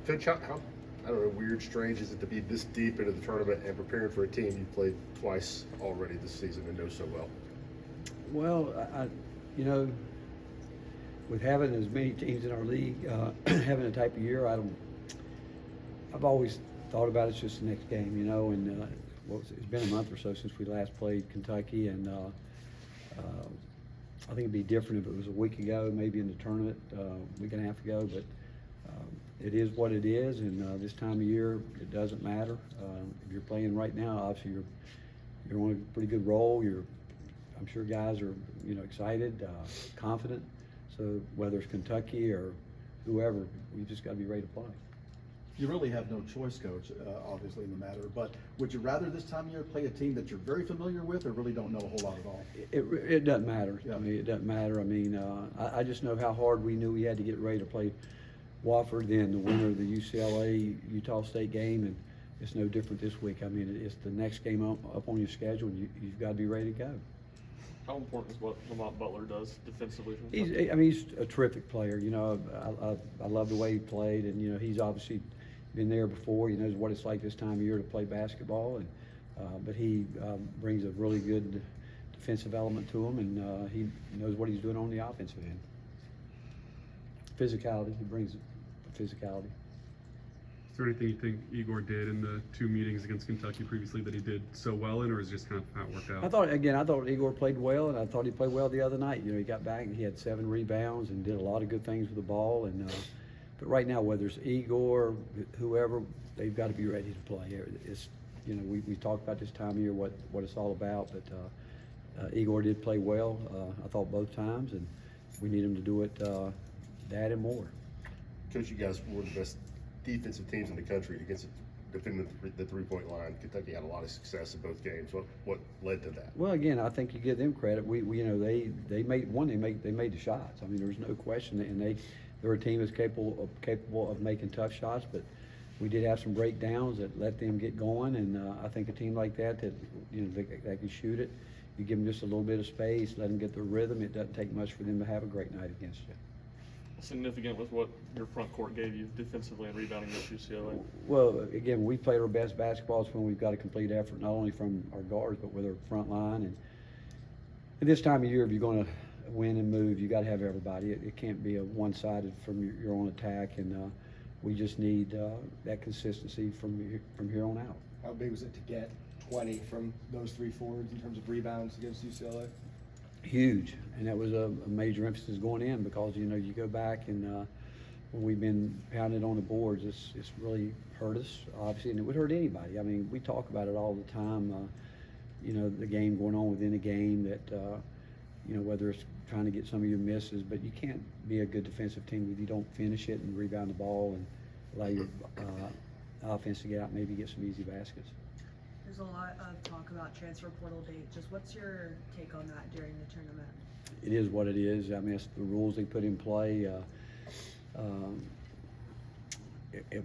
Coach, how I don't know, weird, strange is it to be this deep into the tournament and preparing for a team you played twice already this season and know so well? Well, you know, with having as many teams in our league, having a type of year, I've always thought about it's just the next game, you know, and it's been a month or so since we last played Kentucky, and I think it'd be different if it was a week ago, maybe in the tournament, week and a half ago, but it is what it is, and this time of year, it doesn't matter. If you're playing right now, obviously you're on a pretty good roll. I'm sure guys are, you know, excited, confident. So whether it's Kentucky or whoever, we just got to be ready to play. You really have no choice, Coach, obviously in the matter, but would you rather this time of year play a team that you're very familiar with or really don't know a whole lot at all? It doesn't matter. Yeah. I mean, it doesn't matter. I mean, I just know how hard we knew we had to get ready to play Wofford, then the winner of the UCLA-Utah State game, and it's no different this week. I mean, it's the next game up on your schedule, and you've got to be ready to go. How important is what Lamont Butler does defensively? He's a terrific player. You know, I love the way he played, and you know, he's obviously been there before. He knows what it's like this time of year to play basketball, and but he brings a really good defensive element to him, and he knows what he's doing on the offensive end. Physicality, he brings physicality. Is there anything you think Igor did in the two meetings against Kentucky previously that he did so well in, or is it just kind of how it worked out? I thought Igor played well, and I thought he played well the other night. You know, he got back and he had 7 rebounds and did a lot of good things with the ball. And but right now, whether it's Igor, whoever, they've got to be ready to play. It's, you know, we talked about this time of year what it's all about. But Igor did play well. I thought both times, and we need him to do it that and more. Coach, you guys were the best defensive teams in the country against defending the three-point line. Kentucky had a lot of success in both games. What led to that? Well, again, I think you give them credit. We you know, they made the shots. I mean, there's no question, and they're a team that's capable of making tough shots. But we did have some breakdowns that let them get going, and I think a team like that you know they can shoot it. You give them just a little bit of space, let them get their rhythm. It doesn't take much for them to have a great night against you. Significant with what your front court gave you defensively and rebounding against UCLA? Well, again, we played our best basketballs when we've got a complete effort, not only from our guards, but with our front line. And at this time of year, if you're going to win and move, you got to have everybody. It can't be a one-sided from your own attack, and we just need that consistency from here on out. How big was it to get 20 from those 3 forwards in terms of rebounds against UCLA? Huge, and that was a major emphasis going in, because you know you go back and when we've been pounded on the boards, it's really hurt us, obviously, and it would hurt anybody. I mean, we talk about it all the time. You know, the game going on within a game, that you know, whether it's trying to get some of your misses, but you can't be a good defensive team if you don't finish it and rebound the ball and allow your offense to get out and maybe get some easy baskets. There's a lot of talk about transfer portal date. Just what's your take on that during the tournament? It is what it is. I mean, it's the rules they put in play. It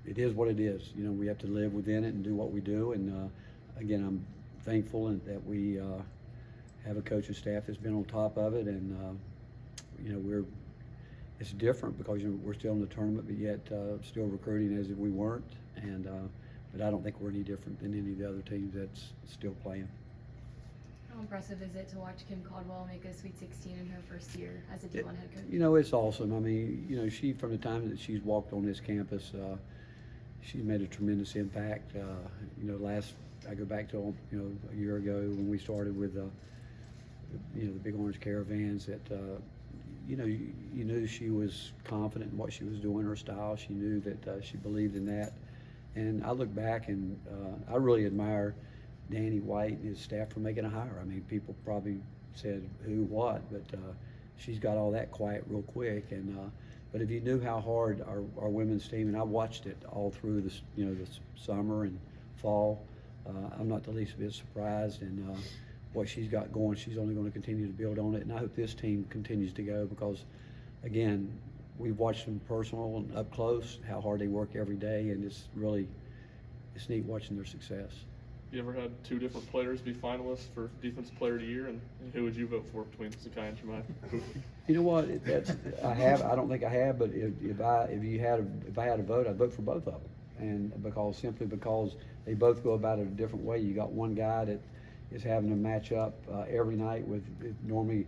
is what it is. You know, we have to live within it and do what we do. And again, I'm thankful that we have a coaching staff that's been on top of it. And you know, it's different because, you know, we're still in the tournament, but yet still recruiting as if we weren't. And but I don't think we're any different than any of the other teams that's still playing. How impressive is it to watch Kim Caldwell make a Sweet 16 in her first year as a D1 head coach? You know, it's awesome. I mean, you know, from the time that she's walked on this campus, she's made a tremendous impact. You know, I go back to, you know, a year ago when we started with, you know, the Big Orange Caravans, that, you know, you knew she was confident in what she was doing, her style. She knew that she believed in that. And I look back and I really admire Danny White and his staff for making a hire. I mean, people probably said who, what, but she's got all that quiet real quick. And but if you knew how hard our women's team, and I watched it all through this, you know, this summer and fall, I'm not the least bit surprised. And what she's got going, she's only going to continue to build on it. And I hope this team continues to go, because, again, we've watched them personal and up close, how hard they work every day, and it's neat watching their success. You ever had two different players be finalists for Defensive Player of the Year, and who would you vote for between Zakai and Jemiah? You know what? That's I don't think I have, but if I had a vote, I'd vote for both of them, and simply because they both go about it a different way. You got one guy that is having to match up every night with normally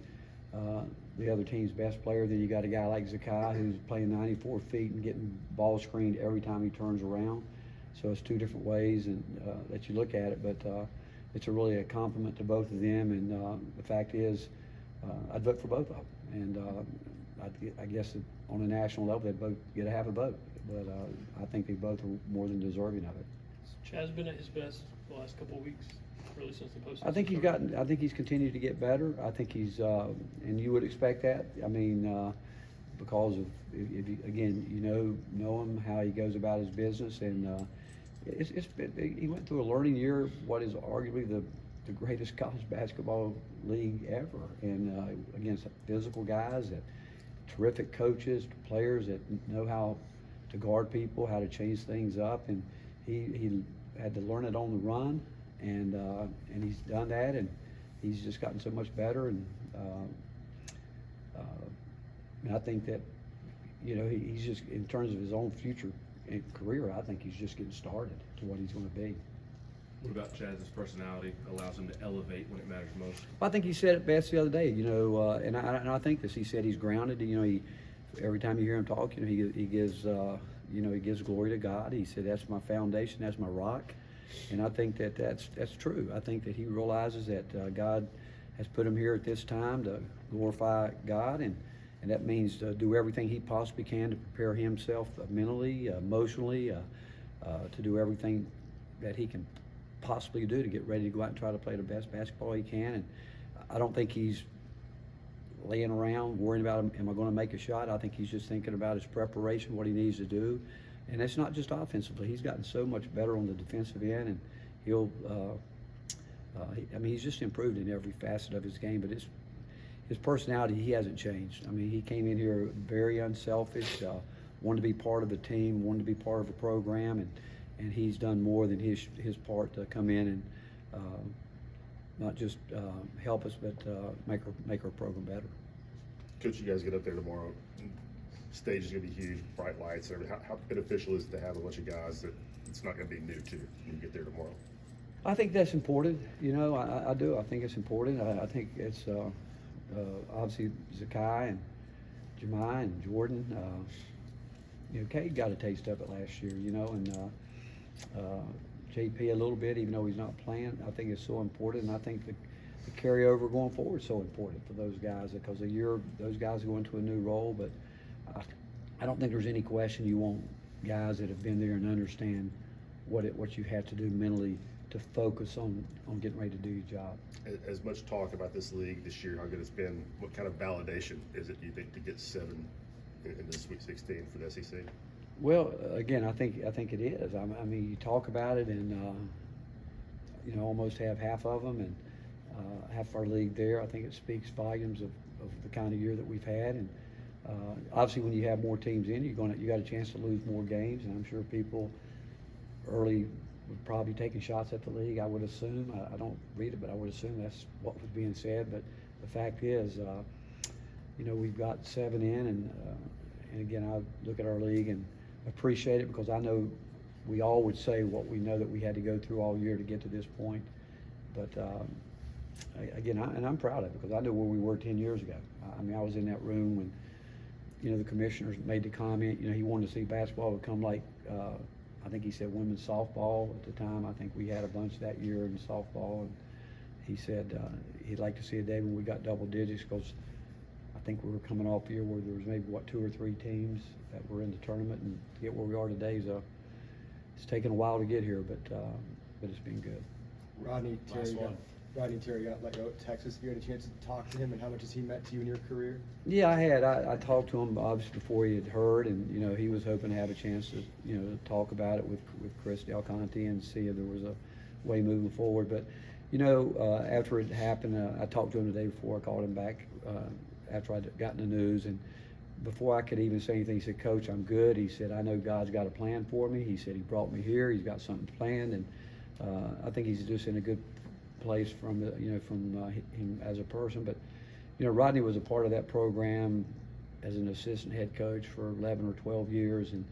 the other team's best player. Then you got a guy like Zakai who's playing 94 feet and getting ball screened every time he turns around. So it's two different ways and that you look at it, but it's really a compliment to both of them. And the fact is, I'd vote for both of them. And I guess that on a national level, they both get to have a vote. But I think they both are more than deserving of it. Chaz been at his best the last couple of weeks, really since the postseason. I think he's continued to get better. I think he's, and you would expect that. I mean, because of, if you, again, know him, how he goes about his business, and he went through a learning year, what is arguably the greatest college basketball league ever, and against physical guys, that terrific coaches, players that know how to guard people, how to change things up, and he had to learn it on the run, and he's done that, and he's just gotten so much better, and I think that he's just, in terms of his own future and career, I think he's just getting started to what he's going to be. What about Chaz's personality allows him to elevate when it matters most? I think he said it best the other day, and I think this. He said he's grounded. Every time you hear him talk, he gives glory to God. He said, that's my foundation, that's my rock, and I think that's true. I think that he realizes that God has put him here at this time to glorify God, and that means to do everything he possibly can to prepare himself mentally, emotionally, to do everything that he can possibly do to get ready to go out and try to play the best basketball he can. And I don't think he's laying around worrying about, am I going to make a shot? I think he's just thinking about his preparation, what he needs to do. And it's not just offensively. He's gotten so much better on the defensive end, and he's just improved in every facet of his game. But his personality, he hasn't changed. I mean, he came in here very unselfish, wanted to be part of the team, wanted to be part of a program, and he's done more than his part to come in and not just help us, but make our program better. Coach, you guys get up there tomorrow. Stage is going to be huge, bright lights. How beneficial is it to have a bunch of guys that it's not going to be new to when you get there tomorrow? I think that's important. I do. I think it's important. I think it's obviously Zakai and Jemiah and Jordan. Cade got a taste of it last year, and JP a little bit, even though he's not playing. I think it's so important, and I think the carryover going forward is so important for those guys, because those guys go into a new role. But I don't think there's any question you want guys that have been there and understand what you have to do mentally to focus on getting ready to do your job. As much talk about this league this year, how good it's been, what kind of validation is it, you think, to get 7 in the Sweet 16 for the SEC? Well, again, I think it is. I mean, you talk about it, and almost have half of them, and half our league there. I think it speaks volumes of the kind of year that we've had, and obviously when you have more teams in, you got a chance to lose more games, and I'm sure people early were probably taking shots at the league. I would assume. I don't read it, but I would assume that's what was being said. But the fact is, we've got 7 in, and again, I look at our league and appreciate it, because I know we all would say what we know that we had to go through all year to get to this point. But again, I'm proud of it, because I know where we were 10 years ago. I mean, I was in that room when the commissioners made the comment. He wanted to see basketball become like I think he said women's softball at the time. I think we had a bunch that year in softball, and he said he'd like to see a day when we got double digits, because I think we were coming off a year where there was maybe 2 or 3 teams that were in the tournament, and to get where we are today is it's taken a while to get here, but it's been good. Rodney Terry got let go at Texas. Have you had a chance to talk to him, and how much has he meant to you in your career? Yeah, I had. I talked to him obviously before he had heard, and he was hoping to have a chance to to talk about it with Chris Del Conte and see if there was a way moving forward. But after it happened, I talked to him the day before. I called him back after I'd gotten the news, and before I could even say anything, he said, "Coach, I'm good." He said, "I know God's got a plan for me." He said, "He brought me here. He's got something planned." And I think he's just in a good place from him as a person. But Rodney was a part of that program as an assistant head coach for 11 or 12 years, and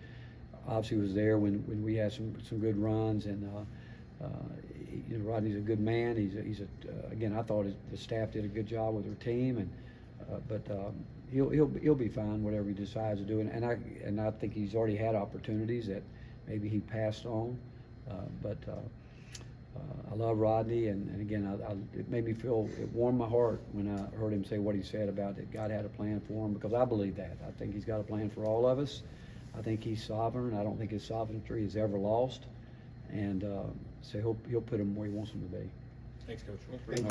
obviously was there when we had some good runs. And Rodney's a good man. Again, I thought the staff did a good job with their team, and but he'll be fine whatever he decides to do. And I think he's already had opportunities that maybe he passed on. But I love Rodney, and again, it made me feel, it warmed my heart when I heard him say what he said about that God had a plan for him, because I believe that. I think he's got a plan for all of us. I think he's sovereign. I don't think his sovereignty is ever lost, and so he'll put him where he wants him to be. Thanks, Coach. That's great.